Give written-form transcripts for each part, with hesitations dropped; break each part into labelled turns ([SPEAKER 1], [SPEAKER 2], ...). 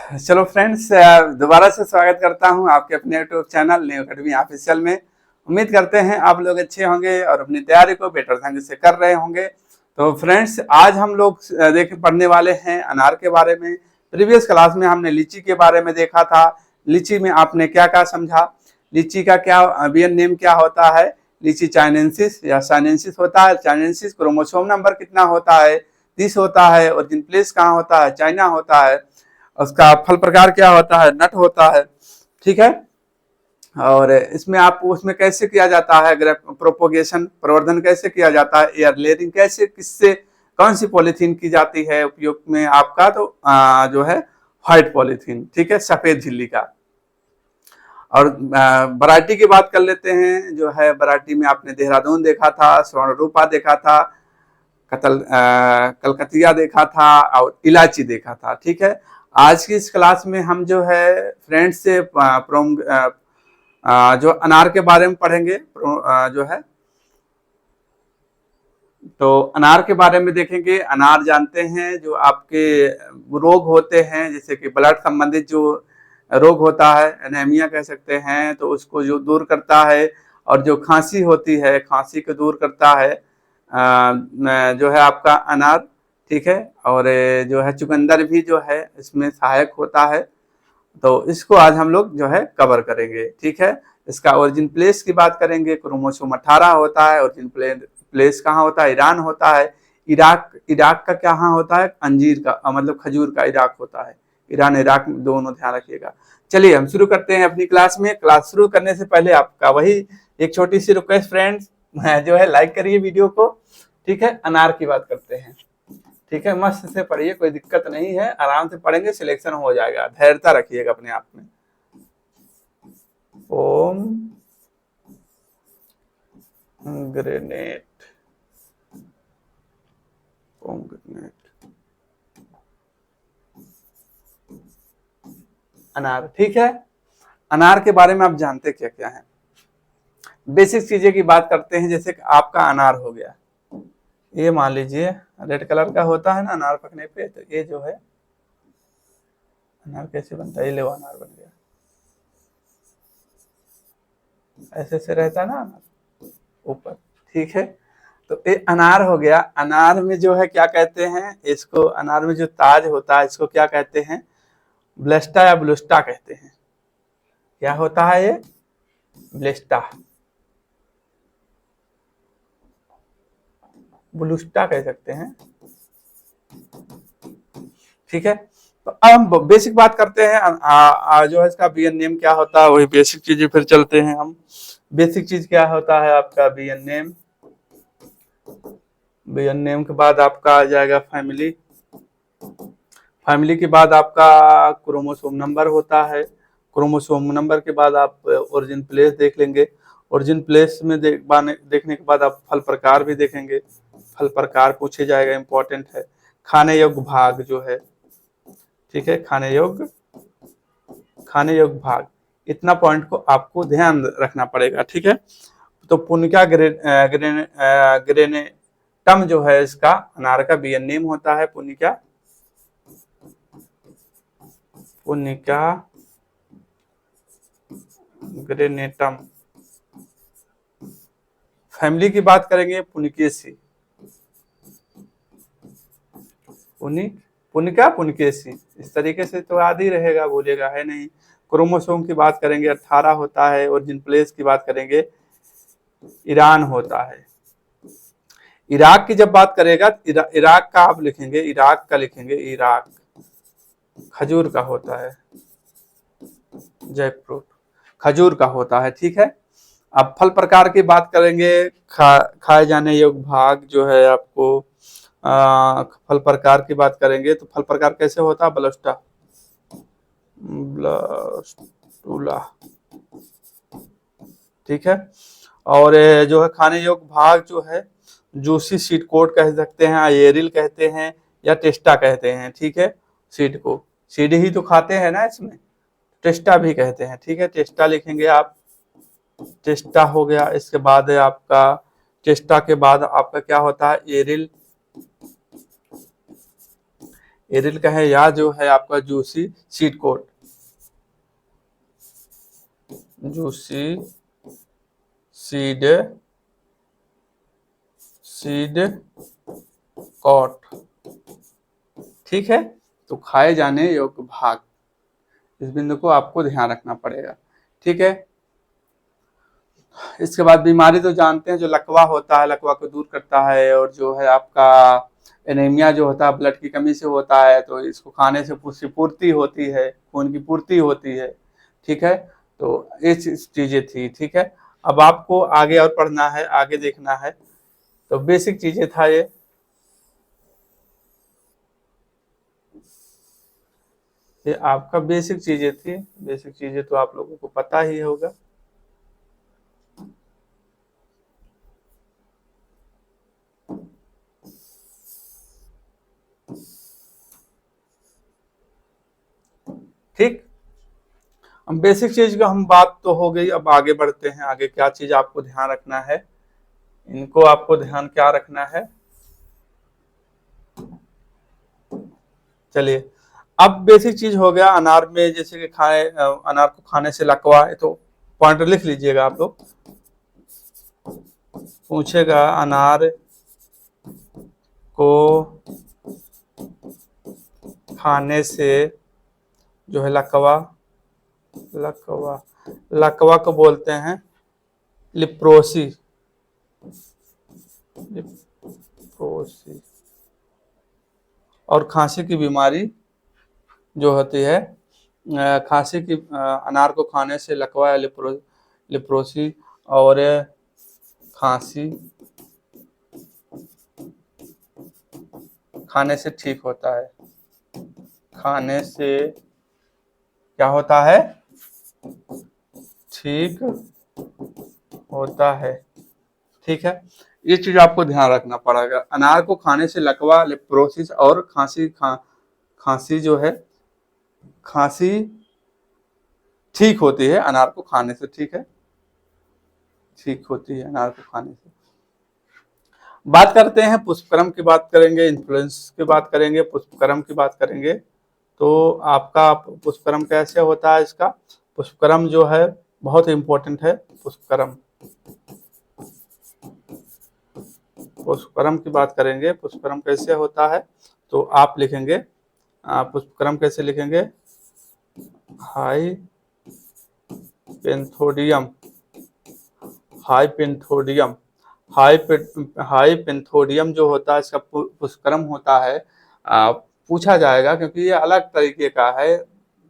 [SPEAKER 1] चलो फ्रेंड्स, दोबारा से स्वागत करता हूं आपके अपने YouTube channel new academy official में। उम्मीद करते हैं आप लोग अच्छे होंगे और अपनी तैयारी को बेटर ढंग से कर रहे होंगे। तो फ्रेंड्स, आज हम लोग पढ़ने वाले हैं अनार के बारे में। प्रीवियस क्लास में हमने लीची के बारे में देखा था। लीची में आपने क्या क्या समझा, लीची का क्या अभियन नेम क्या होता है, लीची चाइनेंसिस या साइनेंसिस होता है। चाइनेंसिस क्रोमोसोम नंबर कितना होता है, 30 होता है। ओरिजिन प्लेस कहाँ होता है, चाइना होता है। उसका फल प्रकार क्या होता है, नट होता है। ठीक है। और इसमें आप उसमें कैसे किया जाता है प्रोपोगेशन, प्रवर्धन कैसे किया जाता है, एयर लेयरिंग कैसे, किससे कौन सी पॉलीथीन की जाती है उपयोग में आपका, तो जो है व्हाइट पॉलीथीन, ठीक है, सफेद झिल्ली का। और वैरायटी की बात कर लेते हैं। जो है वैरायटी में आपने देहरादून देखा था, स्वर्णरूपा देखा था, कलकतिया देखा था और इलायची देखा था। ठीक है। आज की इस क्लास में हम जो है फ्रेंड्स से जो अनार के बारे में पढ़ेंगे। जो है तो अनार के बारे में देखेंगे। अनार जानते हैं जो आपके रोग होते हैं, जैसे कि ब्लड संबंधित जो रोग होता है, एनीमिया कह सकते हैं, तो उसको जो दूर करता है। और जो खांसी होती है, खांसी को दूर करता है जो है आपका अनार। ठीक है। और जो है चुकंदर भी जो है इसमें सहायक होता है। तो इसको आज हम लोग जो है कवर करेंगे। ठीक है। इसका ओरिजिन प्लेस की बात करेंगे। क्रोमोसोम 18 होता है। ओरिजिन प्लेस कहाँ होता है, ईरान होता है। इराक, इराक का कहाँ होता है, अंजीर का मतलब खजूर का इराक होता है। ईरान इराक दोनों ध्यान रखिएगा। चलिए हम शुरू करते हैं अपनी क्लास में। क्लास शुरू करने से पहले आपका वही एक छोटी सी रिक्वेस्ट फ्रेंड्स, जो है लाइक करिए वीडियो को। ठीक है। अनार की बात करते हैं। ठीक है, मस्त से पढ़िए, कोई दिक्कत नहीं है, आराम से पढ़ेंगे, सिलेक्शन हो जाएगा। धैर्यता रखिएगा अपने आप में। ओम ग्रेनेट, ओम ग्रेनेट, अनार। ठीक है। अनार के बारे में आप जानते क्या क्या है, बेसिक चीजें की बात करते हैं। जैसे कि आपका अनार हो गया, ये मान लीजिए रेड कलर का होता है ना अनार पकने पे, तो ये जो है अनार कैसे बनता है, ये लो अनार बन गया, ऐसे से रहता है ना अनार ऊपर। ठीक है। तो ये अनार हो गया। अनार में जो है क्या कहते हैं इसको, अनार में जो ताज होता है इसको क्या कहते हैं, ब्लेस्टा या ब्लुस्टा कहते हैं। क्या होता है ये, ब्लेस्टा, ब्लुस्टा कह सकते हैं। ठीक है। तो अब हम बेसिक बात करते हैं। जो है इसका बीएन नेम क्या होता है, वही बेसिक चीजें फिर चलते हैं हम। बेसिक चीज क्या होता है आपका बीएन नेम। बीएन नेम के बाद आपका आ जाएगा फैमिली। फैमिली के बाद आपका क्रोमोसोम नंबर होता है। क्रोमोसोम नंबर के बाद आप ओरिजिन प्लेस देख लेंगे। ओरिजिन प्लेस में देखने के बाद आप फल प्रकार भी देखेंगे। फल प्रकार पूछे जाएगा, इंपॉर्टेंट है। खाने योग्य भाग जो है, ठीक है, खाने योग्य भाग, इतना पॉइंट को आपको ध्यान रखना पड़ेगा। ठीक है। तो पुनिका ग्रेनेटम जो है इसका अनार का बीएन नेम होता है, पुनिका ग्रेनेटम। फैमिली की बात करेंगे, पुनिकेसी, पुनिका पुनिकेसी, इस तरीके से तो याद ही रहेगा, बोलेगा है नहीं। क्रोमोसोम की बात करेंगे 18 होता है। ओरिजिन प्लेस की बात करेंगे ईरान होता है। इराक की जब बात करेगा, इराक का आप लिखेंगे, इराक का लिखेंगे, इराक खजूर का होता है, जैकफ्रूट खजूर का होता है। ठीक है। अब फल प्रकार की बात करेंगे, खाए जाने योग्य भाग जो है आपको फल प्रकार की बात करेंगे तो फल प्रकार कैसे होता है, ब्लस्टा, ब्लस्टुला। ठीक है। और जो है खाने योग्य भाग जो है जूसी सीड कोट कह सकते हैं, एरिल कहते हैं, या टेस्टा कहते हैं। ठीक है। सीड को, सीड ही तो खाते हैं ना इसमें, टेस्टा भी कहते हैं। ठीक है। टेस्टा लिखेंगे आप, टेस्टा हो गया। इसके बाद है आपका, टेस्टा के बाद आपका क्या होता है, एरिल। एरिल का है, या जो है आपका juicy seed coat, juicy seed seed coat. ठीक है, तो खाए जाने योग्य भाग, इस बिंदु को आपको ध्यान रखना पड़ेगा। ठीक है, इसके बाद बीमारी तो जानते हैं, जो लकवा होता है, लकवा को दूर करता है, और जो है आपका एनीमिया जो होता है, ब्लड की कमी से होता है, तो इसको खाने से पूर्ति होती है, खून की पूर्ति होती है। ठीक है, तो ये चीजें थी। ठीक है, अब आपको आगे और पढ़ना है, आगे देखना है, तो बेसिक चीजें था ये आपका बेसिक चीजें थी। बेसिक चीजें तो आप लोगों को पता ही होगा। ठीक, अब बेसिक चीज का हम बात तो हो गई, अब आगे बढ़ते हैं। आगे क्या चीज आपको ध्यान रखना है, इनको आपको ध्यान क्या रखना है। चलिए, अब बेसिक चीज हो गया अनार में, जैसे कि अनार को खाने से लकवा, तो पॉइंट लिख लीजिएगा आप लोग। पूछेगा अनार को खाने से जो है लकवा, लकवा लकवा को बोलते हैं लिप्रोसी, लिप्रोसी। और खांसी की बीमारी जो होती है, खांसी की, अनार को खाने से लकवा या लिप्रोसी और खांसी खाने से ठीक होता है। खाने से क्या होता है, ठीक होता है। ठीक है, ये चीज आपको ध्यान रखना पड़ेगा। अनार को खाने से लकवा, लेप्रोसिस और खांसी जो है, खांसी ठीक होती है अनार को खाने से। ठीक है, ठीक होती है अनार को खाने से। बात करते हैं पुष्पक्रम की, बात करेंगे, इन्फ्लुएंस की बात करेंगे, पुष्पक्रम की बात करेंगे। तो आपका पुष्पक्रम कैसे होता है, इसका पुष्पक्रम जो है बहुत इंपॉर्टेंट है। पुष्पक्रम, पुष्पक्रम की बात करेंगे, पुष्पक्रम कैसे होता है, तो आप लिखेंगे, पुष्पक्रम कैसे लिखेंगे, हाई पेंथोडियम, हाई पेंथोडियम, हाई पेंथोडियम जो होता है, इसका पुष्पक्रम होता है। पूछा जाएगा क्योंकि ये अलग तरीके का है।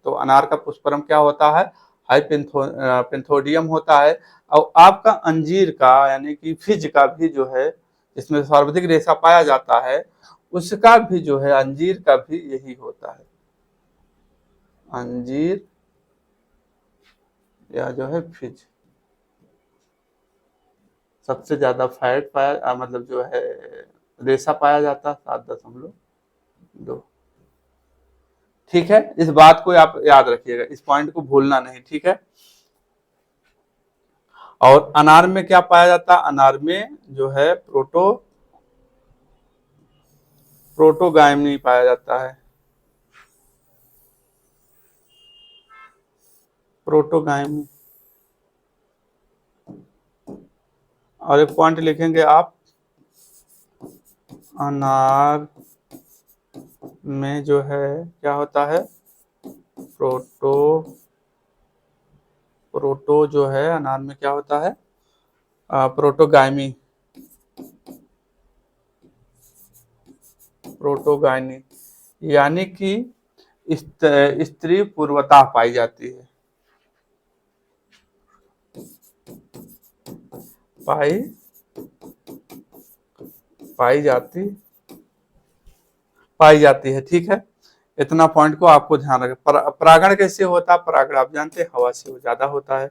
[SPEAKER 1] तो अनार का पुष्पक्रम क्या होता है, हाई पेंथोडियम होता है। और आपका अंजीर का यानी कि फिज का भी जो है, इसमें सर्वाधिक रेशा पाया जाता है, उसका भी जो है, अंजीर का भी यही होता है। अंजीर या जो है फिज, सबसे ज्यादा फैट पाया, मतलब जो है रेशा पाया जाता है 7.2। ठीक है, इस बात को आप याद रखिएगा, इस पॉइंट को भूलना नहीं। ठीक है, और अनार में क्या पाया जाता है, अनार में जो है प्रोटोगायमी पाया जाता है, प्रोटोगायमी। और एक पॉइंट लिखेंगे आप, अनार में जो है क्या होता है, प्रोटो जो है अनार में क्या होता है, प्रोटोगायमी, प्रोटोगायनी, यानी कि स्त्री पूर्वता पाई जाती है, पाई जाती है। ठीक है, इतना पॉइंट को आपको ध्यान रखें। परागण कैसे होता है, परागण आप जानते हैं हवा से ज्यादा होता है,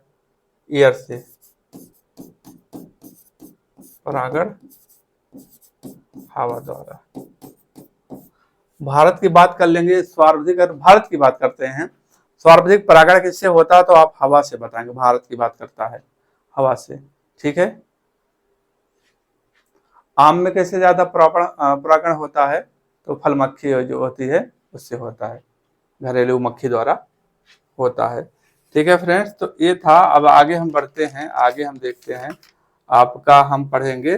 [SPEAKER 1] एयर से। परागण हवा द्वारा। भारत की बात कर लेंगे, सर्वाधिक, अगर भारत की बात करते हैं, सर्वाधिक परागण किससे होता है, तो आप हवा से बताएंगे। भारत की बात करता है हवा से। ठीक है, आम में कैसे ज्यादा परागण होता है, तो फल मक्खी जो होती है उससे होता है, घरेलू मक्खी द्वारा होता है। ठीक है फ्रेंड्स, तो ये था। अब आगे हम बढ़ते हैं, आगे हम देखते हैं आपका, हम पढ़ेंगे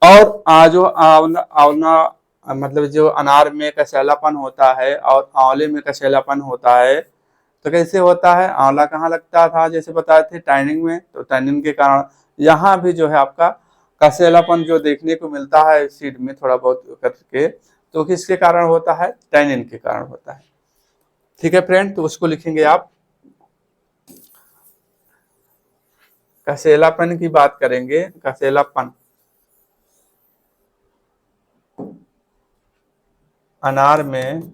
[SPEAKER 1] और जो आंवला आंवला मतलब जो अनार में कसैलापन होता है और आंवले में कसैलापन होता है, तो कैसे होता है। आंवला कहाँ लगता था, जैसे बताए थे टैनिंग में, तो टैनिंग के कारण यहाँ भी जो है आपका कसैलापन जो देखने को मिलता है सीड में थोड़ा बहुत करके, तो किसके कारण होता है, टैनिन के कारण होता है। ठीक है फ्रेंड, तो उसको लिखेंगे आप। कसैलापन की बात करेंगे, कसैलापन अनार में,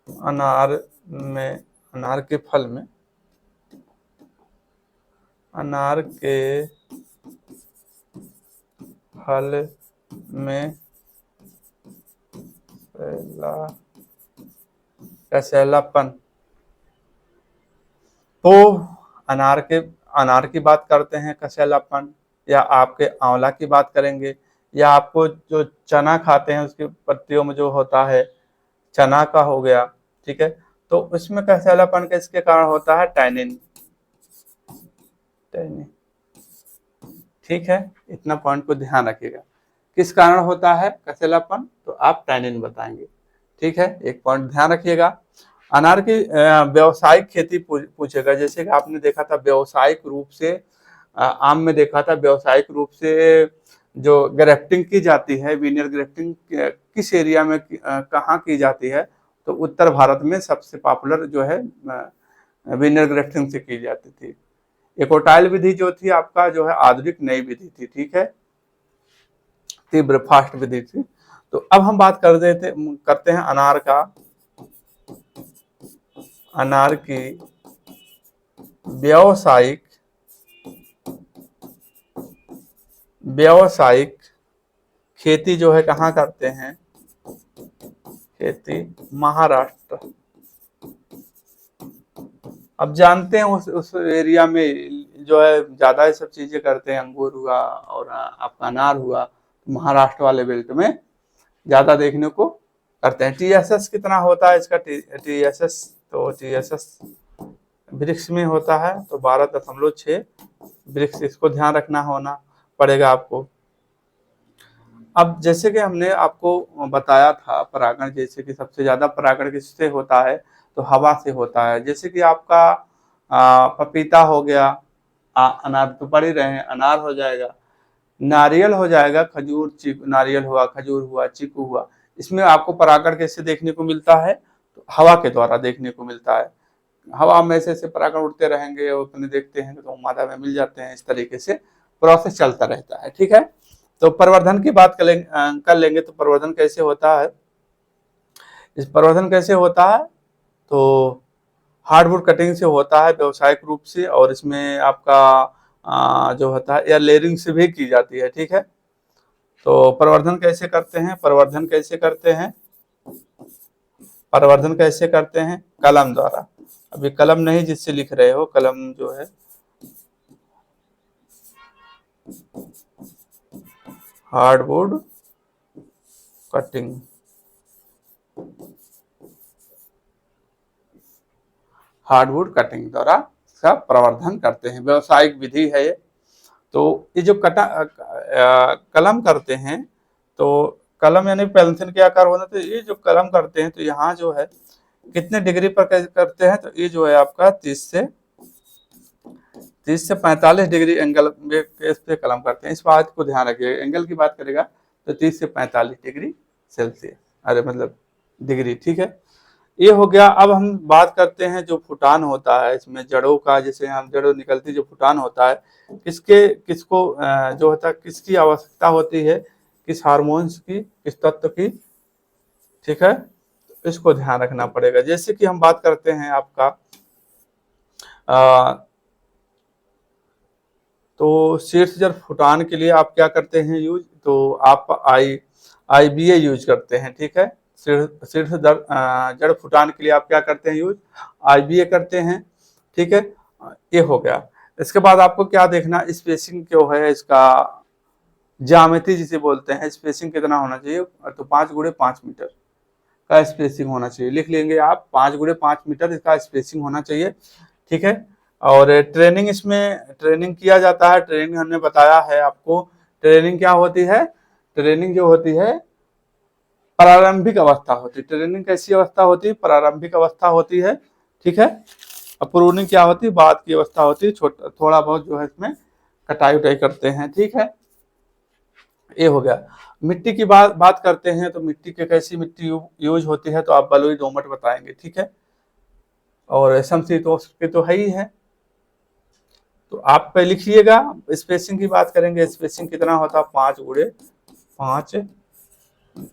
[SPEAKER 1] अनार के फल में, अनार के फल में कसैलापन। तो अनार की बात करते हैं कसैलापन, या आपके आंवला की बात करेंगे, या आपको जो चना खाते हैं उसकी पत्तियों में जो होता है, चना का हो गया। ठीक है, तो उसमें कसैलापन किसके कारण होता है, टैनिन। ठीक है, इतना पॉइंट को ध्यान रखिएगा, किस कारण होता है कसैलापन, तो आप टैनिन बताएंगे। ठीक है, एक पॉइंट ध्यान रखिएगा। अनार की व्यावसायिक खेती पूछेगा, जैसे कि आपने देखा था व्यावसायिक रूप से, आम में देखा था व्यावसायिक रूप से जो ग्रेफ्टिंग की जाती है, विनियर ग्रेफ्टिंग किस एरिया में कहाँ की जाती है, तो उत्तर भारत में सबसे पॉपुलर जो है विनियर ग्रेफ्टिंग से की जाती थी। एकोटाइल विधि जो थी आपका जो है आधुनिक नई विधि थी। ठीक है, तीव्र फास्ट विधि थी। तो अब हम बात करते हैं अनार की व्यावसायिक खेती जो है कहाँ करते हैं, खेती महाराष्ट्र। अब जानते हैं उस एरिया में जो है ज्यादा ये सब चीजें करते हैं, अंगूर हुआ और आपका अनार हुआ, महाराष्ट्र वाले बेल्ट में ज्यादा देखने को करते हैं। टीएसएस कितना होता है इसका, टीएसएस, तो टीएसएस वृक्ष में होता है तो 12.6 वृक्ष, इसको ध्यान रखना होना पड़ेगा आपको। अब जैसे कि हमने आपको बताया था परागण, जैसे कि सबसे ज्यादा परागण किससे होता है, तो हवा से होता है। जैसे कि आपका पपीता हो गया, अनार तो पढ़ ही रहे हैं, अनार हो जाएगा, नारियल हो जाएगा, खजूर, नारियल हुआ, खजूर हुआ, चीकू हुआ। इसमें आपको परागण कैसे देखने को मिलता है, तो हवा के द्वारा देखने को मिलता है। हवा में से परागण उड़ते रहेंगे और अपने देखते हैं तो मादा में मिल जाते हैं, इस तरीके से प्रोसेस चलता रहता है। ठीक है, तो प्रवर्धन की बात कर लेंगे, तो प्रवर्धन कैसे होता है, इस प्रवर्धन कैसे होता है, तो हार्डवुड कटिंग से होता है व्यावसायिक रूप से, और इसमें आपका जो होता है एयर लेयरिंग से भी की जाती है। ठीक है, तो प्रवर्धन कैसे करते हैं, प्रवर्धन कैसे करते हैं, कलम द्वारा। अभी कलम नहीं जिससे लिख रहे हो, कलम जो है हार्डवुड कटिंग, हार्डवुड कटिंग द्वारा इसका प्रवर्धन करते हैं, व्यावसायिक विधि है ये। तो ये जो कलम करते हैं, तो कलम यानी पेंसिल के आकार होना, तो ये जो कलम करते हैं तो यहाँ जो है कितने डिग्री पर करते हैं, तो ये जो है आपका 30 से 45 डिग्री एंगल में इस पे कलम करते हैं। इस बात को ध्यान रखिएगा, एंगल की बात करेगा तो 30 से 45 डिग्री सेल्सियस, अरे मतलब डिग्री। ठीक है, ये हो गया। अब हम बात करते हैं जो फुटान होता है इसमें जड़ों का, जैसे हम जड़ों निकलती जो फुटान होता है, किसको जो होता है, किसकी आवश्यकता होती है, किस हार्मोन्स की, किस तत्व की। ठीक है, इसको ध्यान रखना पड़ेगा। जैसे कि हम बात करते हैं आपका तो शीर्ष जड़ फुटान के लिए आप क्या करते हैं यूज, तो आप IBA यूज करते हैं। ठीक है, शीर्ष जड़ फुटान के लिए आप क्या करते हैं यूज, IBA करते हैं। ठीक है, ये हो गया। इसके बाद आपको क्या देखना, स्पेसिंग जो है इसका ज्यामिति जिसे बोलते हैं, स्पेसिंग कितना होना चाहिए, तो 5 × 5 मीटर का स्पेसिंग होना चाहिए। लिख लेंगे आप, 5 × 5 मीटर इसका स्पेसिंग होना चाहिए, ठीक है। और ट्रेनिंग, इसमें ट्रेनिंग किया जाता है। ट्रेनिंग हमने बताया है आपको, ट्रेनिंग क्या होती है, ट्रेनिंग जो होती है प्रारंभिक अवस्था होती है। ट्रेनिंग कैसी अवस्था होती है, प्रारंभिक अवस्था होती है, ठीक है। और प्रूनिंग क्या होती है, बाद की अवस्था होती है, छोटा थोड़ा बहुत जो है इसमें कटाई उटाई करते हैं, ठीक है। ये हो गया। मिट्टी की बात करते हैं, तो मिट्टी के कैसी मिट्टी यूज होती है, तो आप बलुई दोमट बताएंगे, ठीक है। और समशीतोष्ण के तो है ही है, तो आप पे लिखिएगा। स्पेसिंग की बात करेंगे, स्पेसिंग कितना होता है, 5 ×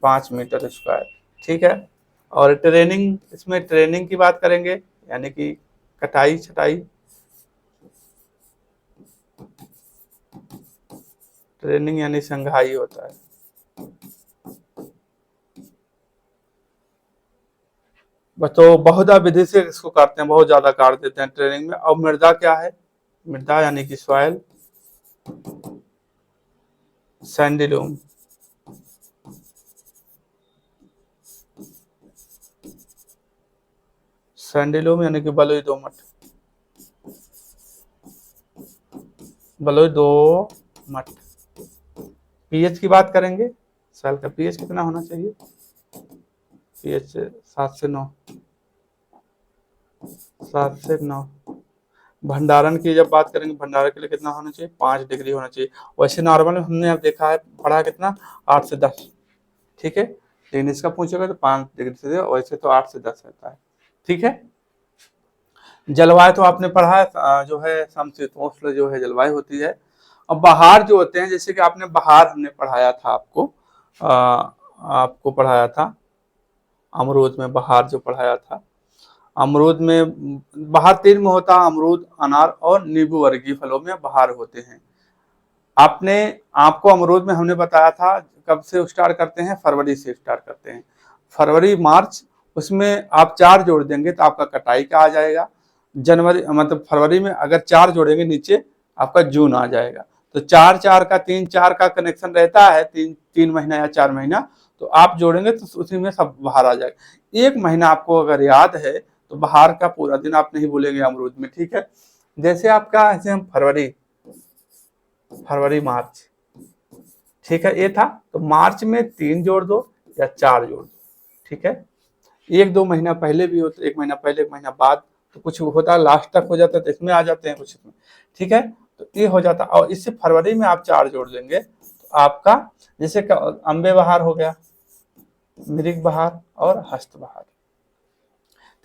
[SPEAKER 1] 5 मीटर स्क्वायर, ठीक है। और ट्रेनिंग, इसमें ट्रेनिंग की बात करेंगे, यानी कि कटाई छटाई। ट्रेनिंग यानी संघाई होता है। बस तो बहुधा विधि से इसको काटते हैं, बहुत ज्यादा काट देते हैं ट्रेनिंग में। और मृदा क्या है, मृदा यानी कि सॉइल, सैंडिलूम, सैंडिलूम यानी कि बलुई दोमट, बलुई दोमट। पीएच की बात करेंगे, सॉइल का पीएच कितना होना चाहिए, पीएच 7 से 9, 7 से 9। भंडारण की जब बात करेंगे, भंडारण के लिए कितना होना चाहिए, 5 डिग्री होना चाहिए। वैसे नॉर्मल हमने अब देखा है, पढ़ा कितना, 8 से 10, ठीक है। लेकिन इसका पूछेगा तो 5 डिग्री से, वैसे तो 8 से 10 रहता है, ठीक है। जलवायु तो आपने पढ़ा है, जो है समशीतोष्ण जो है जलवायु होती है। अब बहार जो होते हैं, जैसे कि आपने बहार हमने पढ़ाया था आपको, आपको पढ़ाया था अमरूद में बहार जो पढ़ाया था। अमरूद में बहार 3 में होता है, अमरूद, अनार और नींबू वर्गीय फलों में बहार होते हैं। आपको अमरूद में हमने बताया था कब से स्टार्ट करते हैं, फरवरी से स्टार्ट करते हैं, फरवरी मार्च। उसमें आप 4 जोड़ देंगे तो आपका कटाई का आ जाएगा। जनवरी मतलब फरवरी में अगर 4 जोड़ेंगे नीचे, आपका जून आ जाएगा। तो 4 4 का 3 4 का कनेक्शन रहता है, 3 महीना या 4 महीना, तो आप जोड़ेंगे तो उसी में सब बाहर आ जाएगा। 1 महीना आपको अगर याद है तो बाहर का पूरा दिन आप नहीं भूलेंगे अमरूद में, ठीक है। जैसे आपका, ऐसे हम फरवरी मार्च, ठीक है, ये था। तो मार्च में 3 जोड़ दो या 4 जोड़ दो, ठीक है। 1-2 महीना पहले भी हो तो 1 महीना पहले, 1 महीना बाद, तो कुछ होता है लास्ट तक हो जाता है, तो इसमें आ जाते हैं कुछ इसमें, ठीक है। तो ये हो जाता है। और इससे फरवरी में आप 4 जोड़ देंगे तो आपका, जैसे अम्बे बहार हो गया, मृग बहार और हस्त बहार,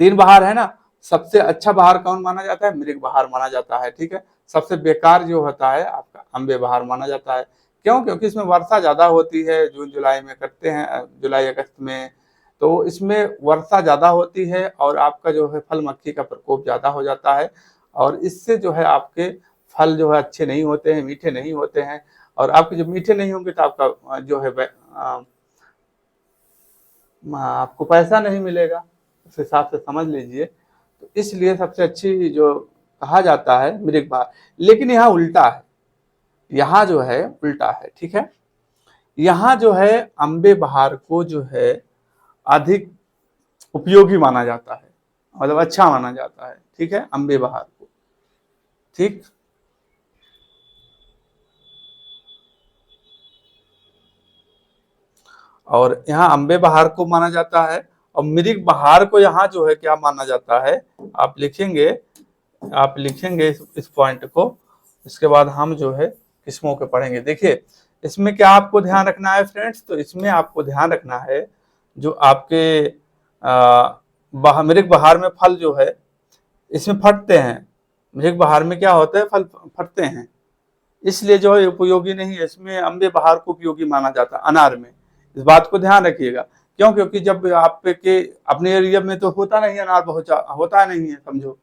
[SPEAKER 1] 3 बहार है ना। सबसे अच्छा बहार कौन माना जाता है, मृग बहार माना जाता है, ठीक है। सबसे बेकार जो होता है आपका अम्बे बहार माना जाता है। क्यों, क्योंकि इसमें वर्षा ज्यादा होती है, जून जुलाई में करते हैं, जुलाई अगस्त में, तो इसमें वर्षा ज्यादा होती है और आपका जो है फल मक्खी का प्रकोप ज्यादा हो जाता है। और इससे जो है आपके फल जो है अच्छे नहीं होते हैं, मीठे नहीं होते हैं। और आपके जब मीठे नहीं होंगे तो आपका जो है आपको पैसा नहीं मिलेगा, उस हिसाब से समझ लीजिए। तो इसलिए सबसे अच्छी जो कहा जाता है मृग बहार। लेकिन यहाँ उल्टा है, यहाँ जो है उल्टा है, ठीक है। यहाँ जो है अम्बे बहार को जो है अधिक उपयोगी माना जाता है, मतलब अच्छा माना जाता है, ठीक है, अम्बे बहार को, ठीक। और यहाँ अम्बे बहार को माना जाता है। और मृग बहार को यहाँ जो है क्या माना जाता है, आप लिखेंगे, इस पॉइंट को। इसके बाद हम जो है किस्मों के पढ़ेंगे। देखिए इसमें क्या आपको ध्यान रखना है फ्रेंड्स, तो इसमें आपको ध्यान रखना है जो आपके मृग बहार में फल जो है इसमें फटते हैं। मृग बहार में क्या होता है, फल फटते हैं, इसलिए जो है उपयोगी नहीं है। इसमें अम्बे बहार को उपयोगी माना जाता है अनार में। इस बात को ध्यान रखिएगा। क्यों, क्योंकि जब आप के अपने एरिया में तो होता नहीं अनार, बहुत होता नहीं है, समझो,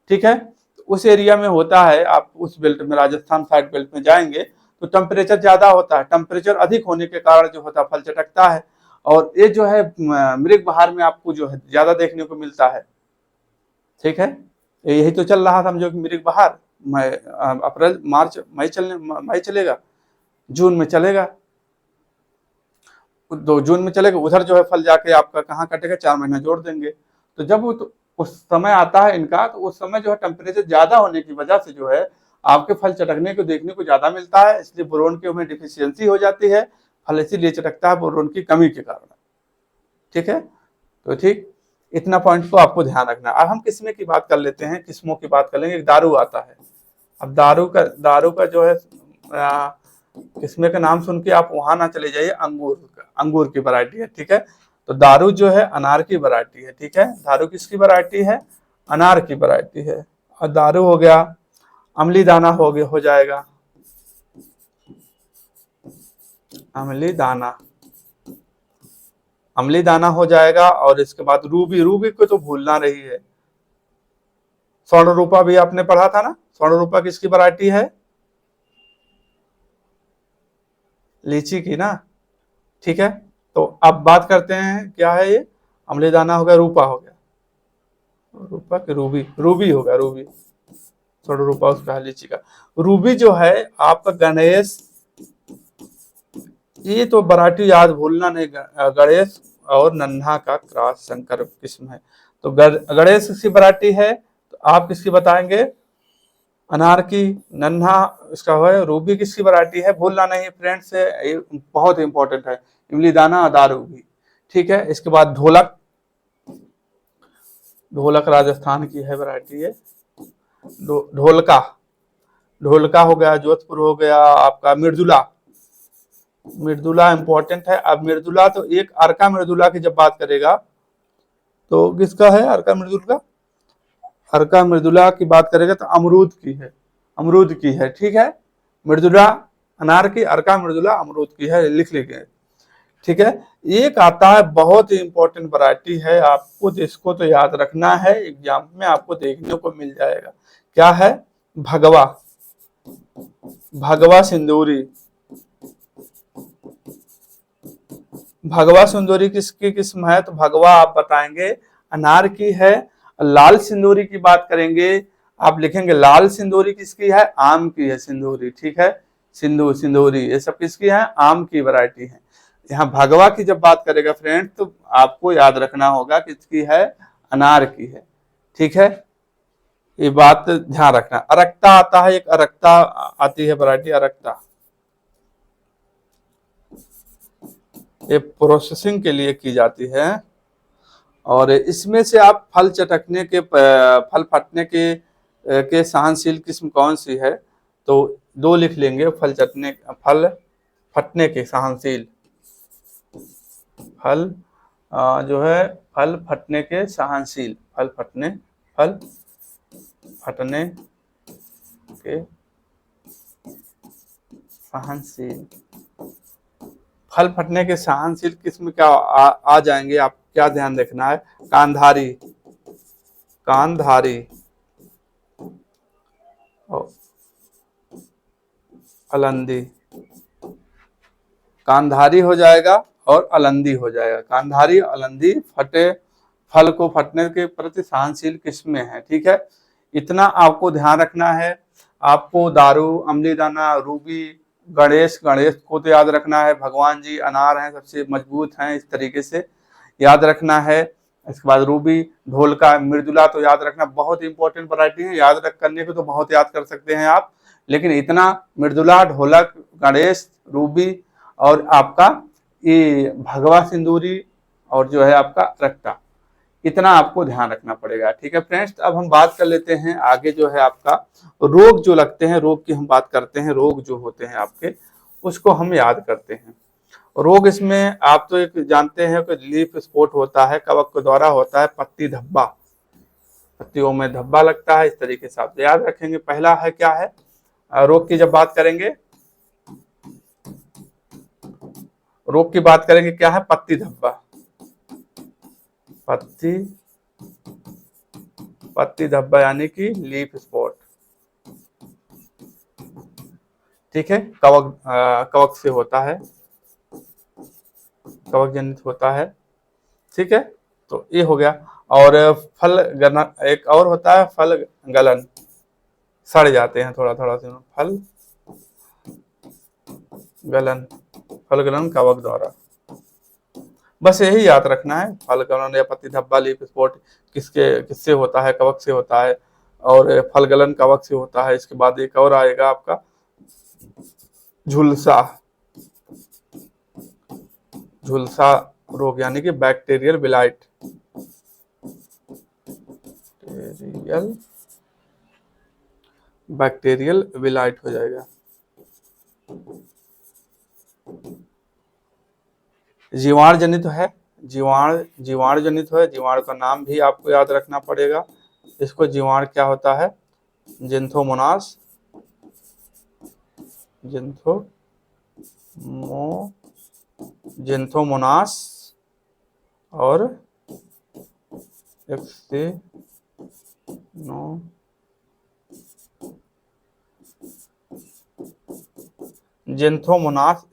[SPEAKER 1] ठीक है। तो उस एरिया में होता है, आप उस बेल्ट में, राजस्थान साइड बेल्ट में जाएंगे तो टेम्परेचर ज्यादा होता है। टेम्परेचर अधिक होने के कारण जो होता है फल चटकता है। और ये जो है मृग बहार में आपको जो है ज्यादा देखने को मिलता है, ठीक है। यही तो चल रहा, समझो कि मृग बहार अप्रैल मार्च मई चलेगा, जून में चलेगा, जून में चलेगा, उधर जो है फल जाके आपका कहाँ कटेगा, 4 महीना जोड़ देंगे। तो जब उस समय आता है इनका, तो उस समय जो है टेम्परेचर ज्यादा होने की वजह से जो है आपके फल चटकने को देखने को ज्यादा मिलता है, इसलिए बोरोन की उनमें डिफिशियंसी हो जाती है, फल इसीलिए चटकता है बोरोन की कमी के कारण। ठीक है, तो ठीक, इतना पॉइंट को आपको ध्यान रखना। अब हम किस्में की बात कर लेते हैं, किस्मों की बात कर लेंगे। दारू आता है, अब दारू का जो है किस्में का नाम सुन के आप वहां ना चले जाइए, अंगूर की वैरायटी है। ठीक है, तो दारू जो है अनार की वैरायटी है। ठीक है, दारू किसकी वैरायटी है, अनार की वैरायटी है। और दारू हो गया, अमली दाना हो जाएगा, अमली दाना हो जाएगा। और इसके बाद रूबी को तो भूलना रही है। स्वर्ण रूपा भी आपने पढ़ा था ना, स्वर्ण रूपा किसकी वैरायटी है, लीची की ना। ठीक है, तो अब बात करते हैं क्या है ये, अमली दाना हो गया, रूपा हो गया, रूपा के रूबी हो गया, रूबी, स्वर्ण रूपा उसका है लीची का। रूबी जो है आपका गणेश, ये तो वैरायटी याद भूलना नहीं, गणेश और नन्हा का क्रॉस संकर किस्म है। तो गणेश किसकी वैरायटी है, तो आप किसकी बताएंगे, अनार की। नन्हा इसका है, रूबी किसकी वैरायटी है, भूलना नहीं फ्रेंड्स, बहुत इंपॉर्टेंट है, इमली दाना और दारू भी। ठीक है, इसके बाद ढोलक राजस्थान की है वैरायटी है। ढोलका हो गया, जोधपुर हो गया आपका। मृदुला इंपॉर्टेंट है। अब मृदुला तो एक अर्का मृदुला की जब बात करेगा तो किसका है, अर्का मृदुला की बात करेगा तो अमरूद की है। ठीक है, मृदुला अनार की, अर्का मृदुला अमरूद की है, लिख लीजिए। ठीक है, एक आता है बहुत ही इंपॉर्टेंट वैरायटी है, आपको जिसको तो याद रखना है, एग्जाम में आपको देखने को मिल जाएगा। क्या है, भगवा सिंदूरी। भगवा सिंदूरी किसकी किस्म है, तो भगवा आप बताएंगे अनार की है। लाल सिंदूरी की बात करेंगे, आप लिखेंगे लाल सिंदूरी किसकी है, आम की है सिंदूरी। ठीक है, सिंदूरी ये सब किसकी है, आम की वैरायटी है। यहाँ भगवा की जब बात करेगा फ्रेंड तो आपको याद रखना होगा किसकी है, अनार की है। ठीक है, ये बात ध्यान रखना। अरक्ता आता है, एक अरक्ता आती है वैरायटी, अरक्ता, ये प्रोसेसिंग के लिए की जाती है। और इसमें से आप फल चटकने के, फल फटने के सहनशील किस्म कौन सी है, तो 2 लिख लेंगे, फल फटने के सहनशील, फल जो है फल फटने के सहनशील, फल फटने के सहनशील, फल फटने के सहनशील किस्म क्या आ जाएंगे, आप क्या ध्यान रखना है, कांधारी और अलंदी, कांधारी हो जाएगा और अलंदी हो जाएगा। कांधारी अलंदी फल को फटने के प्रति सहनशील किस्में हैं। ठीक है, इतना आपको ध्यान रखना है। आपको दारू, अमली दाना, रूबी, गणेश को तो याद रखना है, भगवान जी अनार हैं, सबसे मजबूत हैं, इस तरीके से याद रखना है। इसके बाद रूबी, ढोलका, मृदुला तो याद रखना, बहुत इंपॉर्टेंट वैरायटी है, याद करने को तो बहुत याद कर सकते हैं आप, लेकिन इतना मृदुला, ढोलक, गणेश, रूबी और आपका ये भगवा सिंदूरी और जो है आपका रक्ता, इतना आपको ध्यान रखना पड़ेगा। ठीक है फ्रेंड्स, अब हम बात कर लेते हैं आगे जो है आपका रोग जो लगते हैं, रोग की हम बात करते हैं। रोग जो होते हैं आपके, उसको हम याद करते हैं। रोग इसमें आप तो एक जानते हैं कि लीफ स्पॉट होता है, कवक के द्वारा होता है, पत्ती धब्बा, पत्तियों में धब्बा लगता है, इस तरीके से आप याद रखेंगे। पहला है क्या है, रोग की जब बात करेंगे, रोग की बात करेंगे क्या है, पत्ती धब्बा, पत्ती धब्बा यानी कि लीफ स्पॉट। ठीक है, कवक से होता है, कवक जनित होता है। ठीक है, तो ये हो गया। और फल गलन, एक और होता है फल गलन, सड़ जाते हैं थोड़ा थोड़ा से फल गलन, फलगलन कवक द्वारा। बस यही याद रखना है, फलगलन या पत्ती धब्बा लीफ स्पॉट किससे होता है, कवक से होता है, और फलगलन कवक से होता है। इसके बाद एक और आएगा आपका झुलसा, झुलसा रोग यानी कि बैक्टीरियल विलाइट, बैक्टीरियल विलाइट हो जाएगा। जीवाणु जनित है, जीवाणु जनित है, जीवाणु का नाम भी आपको याद रखना पड़ेगा। इसको जीवाणु क्या होता है, जिन्थोमोनास, जिन्थोमोनास और जिन्थोमोनास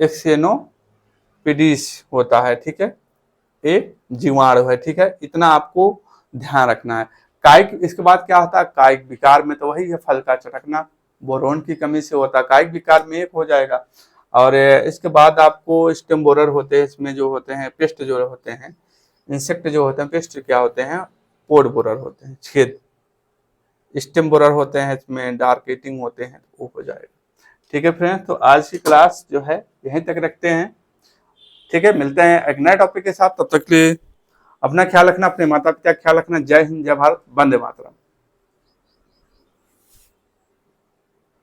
[SPEAKER 1] एक्सेनोपिडिस होता है, ठीक है, एक जीवाणु है, ठीक है, इतना आपको ध्यान रखना है। कायिक, इसके बाद क्या होता है, कायिक विकार में तो वही है, फल का चटकना, बोरोन की कमी से होता है, कायिक विकार में एक हो जाएगा। और इसके बाद आपको स्टेम बोरर होते हैं, इसमें जो होते हैं पेस्ट जो होते हैं, इंसेक्ट जो होते हैं, पेस्ट क्या होते हैं, पोड बोरर होते हैं, छेद। स्टेम बोरर होते हैं, इसमें डार्क ईटिंग होते हैं, वो हो जाएगा। ठीक है फ्रेंड्स, तो आज की क्लास जो है यहीं तक रखते हैं, ठीक है, मिलते हैं एक नए टॉपिक के साथ। तब तक के लिए अपना ख्याल रखना, अपने माता पिता का ख्याल रखना। जय हिंद, जय भारत, वंदे मातरम।